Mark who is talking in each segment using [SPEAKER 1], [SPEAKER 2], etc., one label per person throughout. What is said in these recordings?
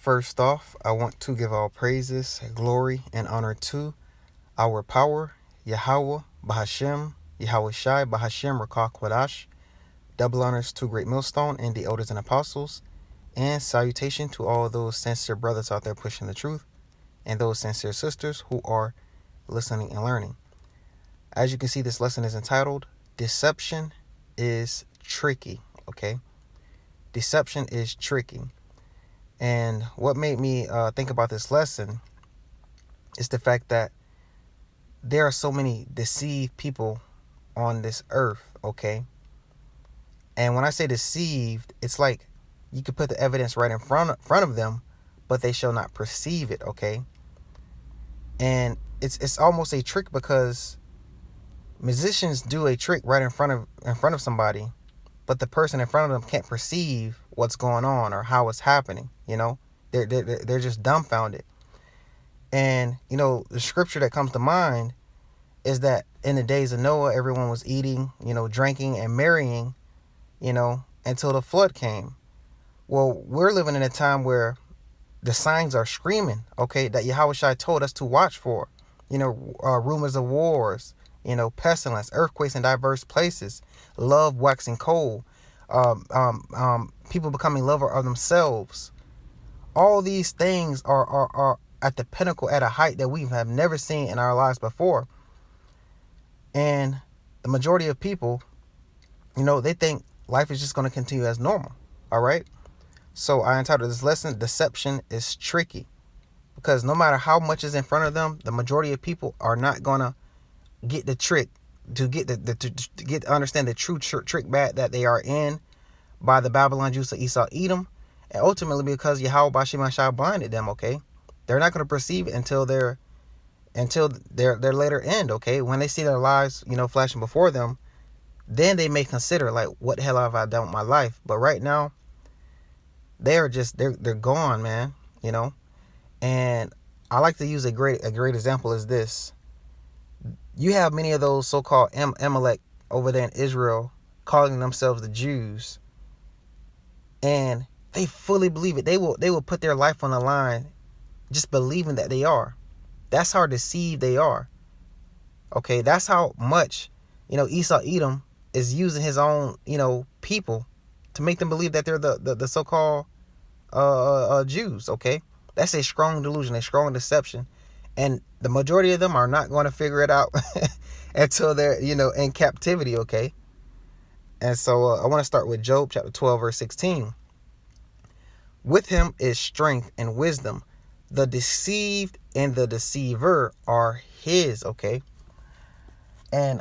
[SPEAKER 1] First off, I want to give all praises, glory, and honor to our power, Yahweh, Bahashem, Yahweh Shai, Bahashem, Rakah Kwadash. Double honors to Great Millstone and the elders and apostles. And salutation to all those sincere brothers out there pushing the truth and those sincere sisters who are listening and learning. As you can see, this lesson is entitled, Deception is Tricky, okay? Deception is tricky. And what made me think about this lesson is the fact that there are so many deceived people on this earth, okay? And when I say deceived, it's like you could put the evidence right in front of them, but they shall not perceive it, okay? And it's almost a trick because musicians do a trick right in front of somebody, but the person in front of them can't perceive what's going on or how it's happening. You know, they're just dumbfounded. And you know, the scripture that comes to mind is that in the days of Noah, everyone was eating, drinking and marrying, until the flood came. Well, we're living in a time where the signs are screaming, okay, that Yahushua told us to watch for. Rumors of wars, pestilence, earthquakes in diverse places, love waxing cold, people becoming lover of themselves. All these things are at the pinnacle, at a height that we have never seen in our lives before. And the majority of people, they think life is just going to continue as normal. All right. So I entitled this lesson, Deception is Tricky. Because no matter how much is in front of them, the majority of people are not going to get the trick, to get to understand the true trick bag that they are in by the Babylon Jews of Esau Edom. And ultimately because Yahweh Bashim Ashai blinded them, okay? They're not going to perceive it until their later end, okay? When they see their lives, flashing before them, then they may consider, like, what the hell have I done with my life? But right now, they're gone, man, And I like to use a great example is this. You have many of those so-called Amalek over there in Israel calling themselves the Jews, and they fully believe it. They will put their life on the line just believing that they are. That's how deceived they are. Okay, that's how much, Esau Edom is using his own, people to make them believe that they're the so-called Jews, okay? That's a strong delusion, a strong deception. And the majority of them are not going to figure it out until they're, in captivity, okay? And so I want to start with Job chapter 12, verse 16. With him is strength and wisdom. The deceived and the deceiver are his, okay? And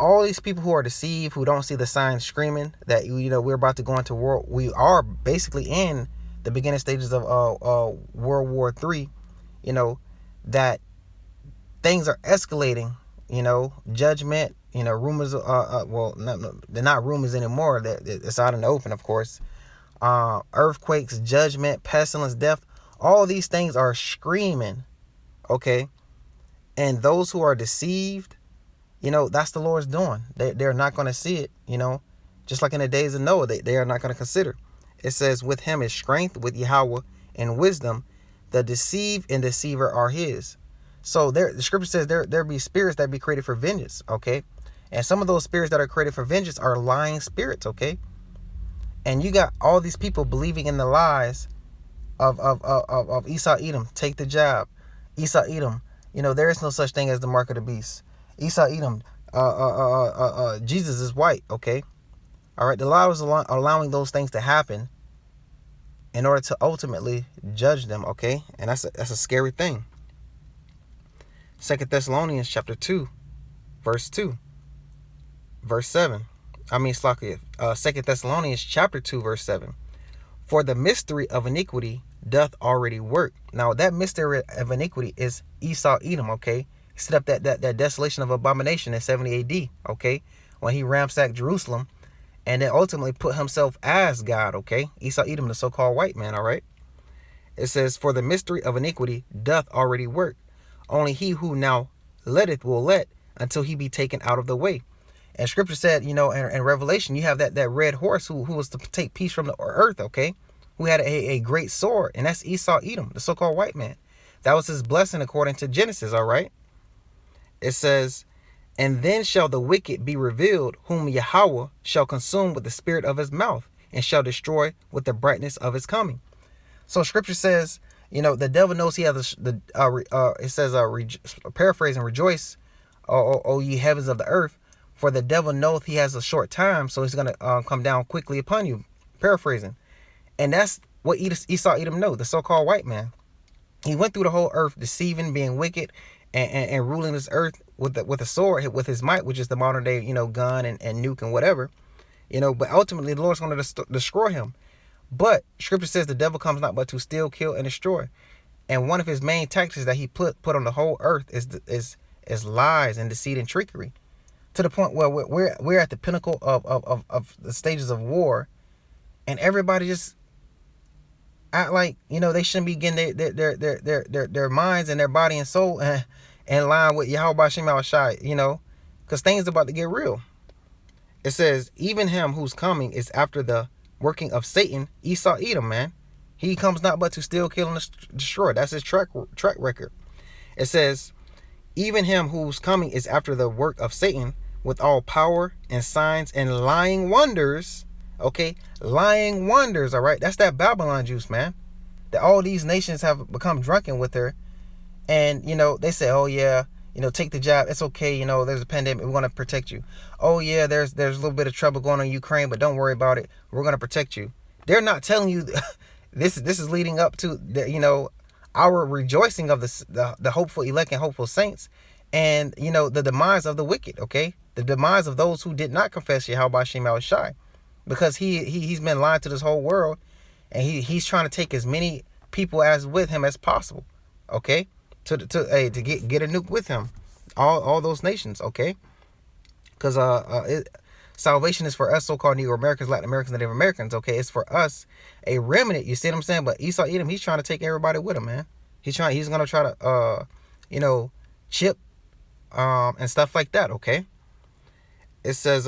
[SPEAKER 1] all these people who are deceived, who don't see the signs screaming that, we're about to go into war. We are basically in the beginning stages of World War III, that things are escalating, judgment, rumors, they're not rumors anymore. It's out in the open, of course. Earthquakes, judgment, pestilence, death, all these things are screaming, okay? And those who are deceived, that's the Lord's doing. They're not going to see it, just like in the days of Noah, they are not going to consider. It says, with him is strength, with Yahweh and wisdom. The deceived and deceiver are his. So the scripture says there be spirits that be created for vengeance, okay? And some of those spirits that are created for vengeance are lying spirits, okay? And you got all these people believing in the lies of Esau Edom. Take the job. Esau Edom, there is no such thing as the mark of the beast. Esau Edom, Jesus is white, okay? All right, the Lord is allowing those things to happen in order to ultimately judge them, okay? And that's a scary thing. 2 Thessalonians chapter 2, verse 2, verse 7. 2 Thessalonians chapter 2, verse 7. For the mystery of iniquity doth already work. Now, that mystery of iniquity is Esau Edom, okay? He set up that desolation of abomination in 70 AD, okay? When he ransacked Jerusalem and then ultimately put himself as God, okay? Esau Edom, the so-called white man, all right? It says, for the mystery of iniquity doth already work. Only he who now letteth will let until he be taken out of the way. And scripture said, in Revelation, you have that red horse who was to take peace from the earth, okay? who had a great sword, and that's Esau Edom, the so-called white man. That was his blessing according to Genesis, all right? It says, and then shall the wicked be revealed, whom Yahweh shall consume with the spirit of his mouth, and shall destroy with the brightness of his coming. So scripture says, the devil knows he has it says, paraphrasing, rejoice, O ye heavens of the earth, for the devil knoweth he has a short time, so he's going to come down quickly upon you. Paraphrasing. And that's what Esau Edom know, the so-called white man. He went through the whole earth deceiving, being wicked, and ruling this earth with a sword, with his might, which is the modern day, gun and nuke and whatever. But ultimately the Lord's going to destroy him. But scripture says the devil comes not but to steal, kill, and destroy. And one of his main tactics that he put on the whole earth is lies and deceit and trickery. To the point where we're at the pinnacle of the stages of war, and everybody just act like they shouldn't be getting their minds and their body and soul in line with Yahweh B'Shem Yahushai, because things about to get real. It says, even him whose coming is after the working of Satan, Esau Edom, man. He comes not but to steal, kill, and destroy. That's his track record. It says, even him whose coming is after the work of Satan, with all power and signs and lying wonders. Okay, lying wonders, all right? That's that Babylon juice, man. That all these nations have become drunken with her. And, they say, oh, yeah, take the jab. It's okay. There's a pandemic. We're going to protect you. Oh, yeah, there's a little bit of trouble going on in Ukraine, but don't worry about it. We're going to protect you. They're not telling you this is leading up to, our rejoicing of the hopeful elect and hopeful saints, and, the demise of the wicked, okay? The demise of those who did not confess Yahweh B'Shem Yahushai. Because he's been lying to this whole world, and he's trying to take as many people as with him as possible, okay? To get a nuke with him, all those nations, okay? Because salvation is for us, so-called Negro Americans, Latin Americans, Native Americans, okay? It's for us, a remnant. You see what I'm saying? But Esau Edom, he's trying to take everybody with him, man. He's gonna try to chip and stuff like that, okay? It says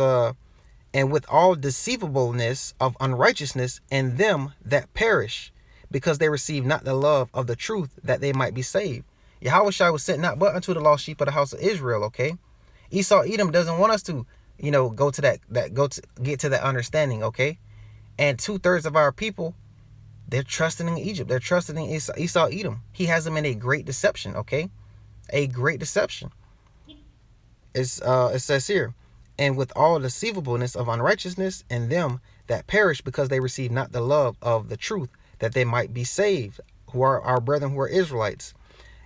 [SPEAKER 1] and with all deceivableness of unrighteousness in them that perish, because they receive not the love of the truth, that they might be saved. Yahushua was sent not but unto the lost sheep of the house of Israel, okay? Esau Edom doesn't want us to, get to that understanding, okay? And 2/3 of our people, they're trusting in Egypt. They're trusting in Esau Edom. He has them in a great deception, okay? A great deception. It says here, and with all deceivableness of unrighteousness in them that perish, because they receive not the love of the truth, that they might be saved, who are our brethren who are Israelites.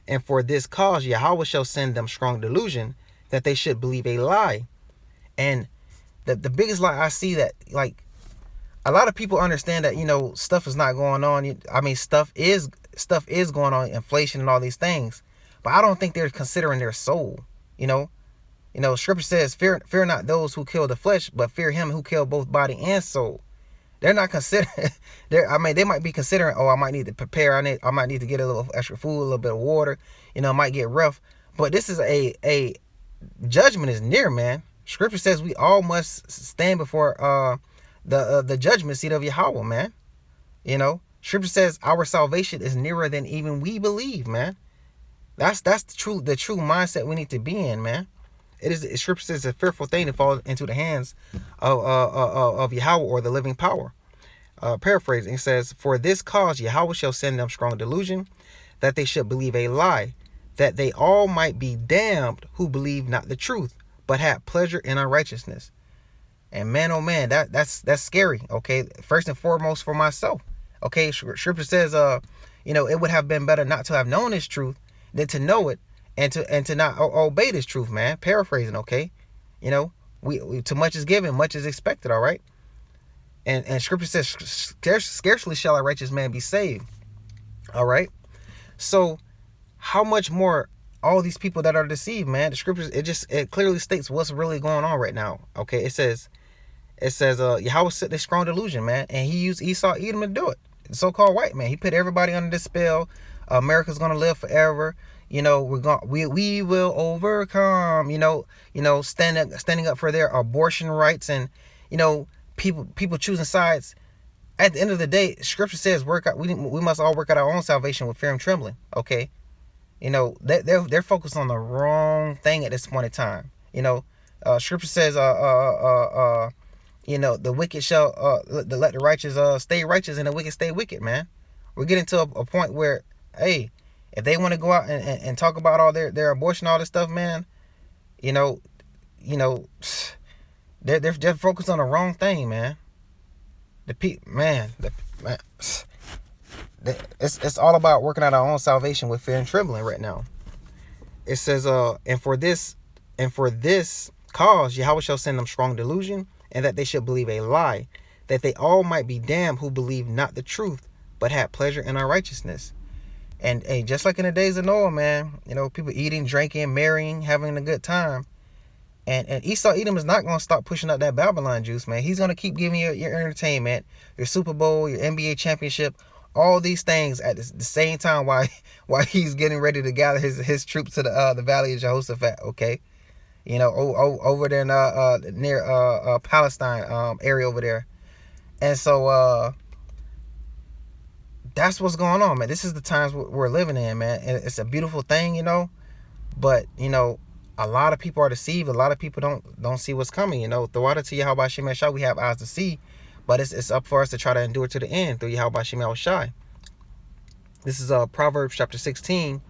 [SPEAKER 1] And for this cause Yahweh shall send them strong delusion, that they should believe a lie. And the biggest lie I see, that like a lot of people understand that stuff is not going on. I mean, stuff is going on, inflation and all these things, but I don't think they're considering their soul. Scripture says, fear not those who kill the flesh, but fear him who kill both body and soul. They're not considering, they might be considering, oh, I might need to prepare, I might need to get a little extra food, a little bit of water, it might get rough. But this is a judgment is near, man. Scripture says we all must stand before the judgment seat of Yahweh, man. Scripture says our salvation is nearer than even we believe, man. That's the true mindset we need to be in, man. Scripture says it's a fearful thing to fall into the hands of Yahweh, or the living power. Paraphrasing, it says, for this cause Yahweh shall send them strong delusion, that they should believe a lie, that they all might be damned who believe not the truth, but have pleasure in unrighteousness. And man, oh man, that's scary. Okay, first and foremost for myself. Okay, Scripture says, it would have been better not to have known this truth than to know it and to not obey this truth, man. Paraphrasing, okay? We too much is given, much is expected, all right? And Scripture says, scarcely shall a righteous man be saved, all right? So how much more all these people that are deceived, man? The Scriptures, it clearly states what's really going on right now, okay? It says, Yahweh set this strong delusion, man, and he used Esau Edom to do it. The so-called white man, he put everybody under this spell. America's gonna live forever. We will overcome. Standing up for their abortion rights, and people choosing sides. At the end of the day, Scripture says we must all work out our own salvation with fear and trembling. Okay, they're focused on the wrong thing at this point in time. Scripture says the wicked shall let the righteous stay righteous and the wicked stay wicked, man. We're getting to a point where, hey, if they want to go out and talk about all their abortion, all this stuff, man, they're just focused on the wrong thing, man. It's all about working out our own salvation with fear and trembling right now. It says, and for this cause Yahweh shall send them strong delusion, and that they shall believe a lie, that they all might be damned who believe not the truth, but had pleasure in unrighteousness. And just like in the days of Noah, man, people eating, drinking, marrying, having a good time. And Esau Edom is not going to stop pushing out that Babylon juice, man. He's going to keep giving you your entertainment, your Super Bowl, your NBA championship, all these things at the same time while he's getting ready to gather his troops to the Valley of Jehoshaphat, okay? Over there near Palestine area over there. And so that's what's going on, man. This is the times we're living in, man. And it's a beautiful thing, but, a lot of people are deceived. A lot of people don't see what's coming. Throughout it to Yahweh Shem Shai, we have eyes to see, but it's up for us to try to endure to the end through Yahweh Shem Shai. This is Proverbs chapter 16,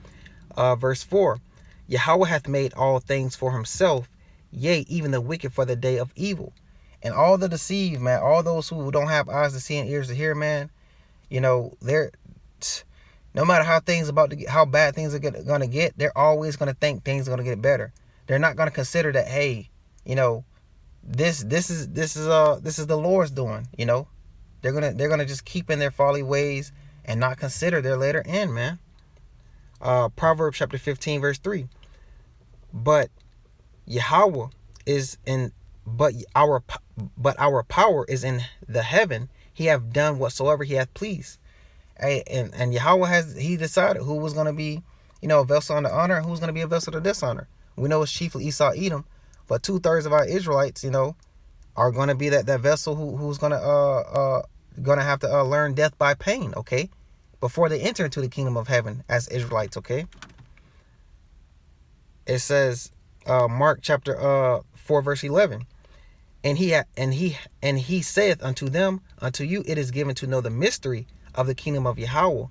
[SPEAKER 1] verse 4. Yahweh hath made all things for himself, yea, even the wicked for the day of evil. And all the deceived, man, all those who don't have eyes to see and ears to hear, man, they're, no matter how bad things are going to get, they're always going to think things are going to get better. They're not going to consider that, hey, this is the Lord's doing. They're gonna just keep in their folly ways and not consider their later end, man. Proverbs chapter 15 verse 3. But Yahweh is in, but our power is in the heaven. He have done whatsoever he hath pleased. And Yahweh he decided who was going to be, a vessel unto honor and who's going to be a vessel to dishonor. We know it's chiefly Esau Edom, but 2/3 of our Israelites, are going to be that vessel who's going to have to learn death by pain, okay, before they enter into the kingdom of heaven as Israelites, okay. It says, Mark chapter 4 verse 11. And he saith unto them, unto you it is given to know the mystery of the kingdom of Yahweh,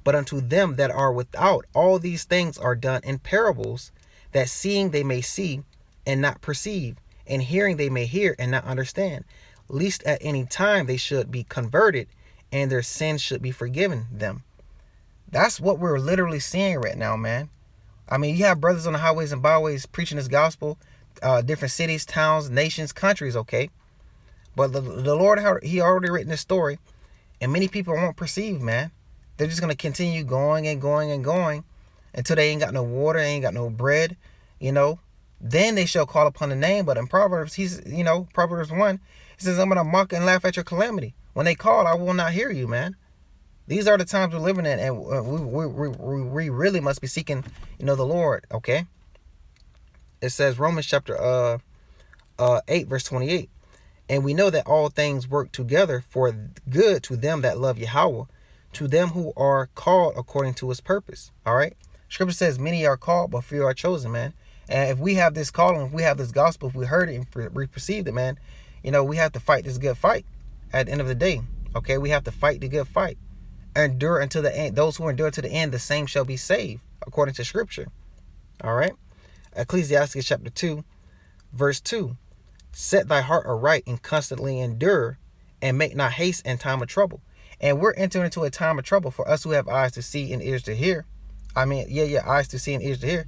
[SPEAKER 1] but unto them that are without, all these things are done in parables, that seeing they may see and not perceive, and hearing they may hear and not understand, lest at any time they should be converted, and their sins should be forgiven them. That's what we're literally seeing right now, man. I mean, you have brothers on the highways and byways preaching this gospel, different cities, towns, nations, countries, okay? But the Lord, he already written this story, and many people won't perceive, man. They're just going to continue going and going and going until they ain't got no water, ain't got no bread, Then they shall call upon the name. But in Proverbs, Proverbs 1, it says, I'm going to mock and laugh at your calamity. When they call, I will not hear you, man. These are the times we're living in, and we really must be seeking, the Lord, okay? It says Romans chapter 8, verse 28. And we know that all things work together for good to them that love Yahweh, to them who are called according to his purpose. All right. Scripture says many are called, but few are chosen, man. And if we have this calling, if we have this gospel, if we heard it and we perceived it, man, we have to fight this good fight at the end of the day. Okay. We have to fight the good fight. Endure until the end. Those who endure to the end, the same shall be saved, according to scripture. All right. Ecclesiastes chapter 2, verse 2. Set thy heart aright and constantly endure, and make not haste in time of trouble. And we're entering into a time of trouble for us who have eyes to see and ears to hear. I mean, eyes to see and ears to hear.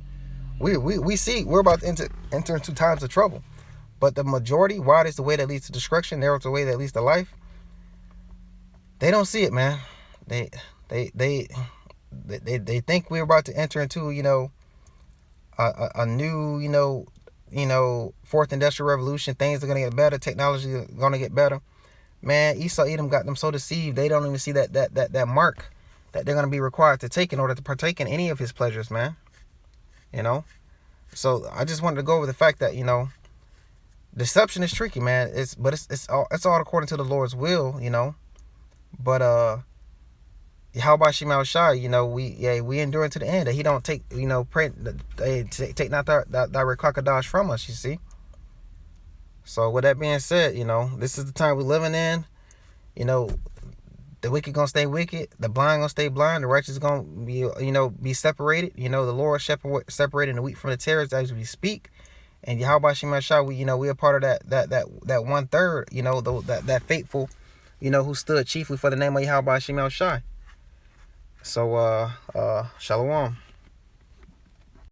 [SPEAKER 1] We see we're about to enter into times of trouble. But the majority, wide is the way that leads to destruction, narrow is the way that leads to life. They don't see it, man. They think we're about to enter into, a new, fourth industrial revolution. Things are going to get better. Technology is going to get better. Man, Esau Edom got them so deceived. They don't even see that mark that they're going to be required to take in order to partake in any of his pleasures, man. So I just wanted to go over the fact that, deception is tricky, man. It's all according to the Lord's will, But Yahweh Shemel Shai, we endure to the end, that he don't take, pray, take not thy crocodiles from us, you see. So with that being said, this is the time we're living in. The wicked gonna stay wicked, the blind gonna stay blind, the righteous gonna be separated. The Lord separating the wheat from the tares as we speak. And Yahweh Shemel Shai, we are part of that 1/3, that faithful, who stood chiefly for the name of Yahweh Shemel Shai. So, Shalom.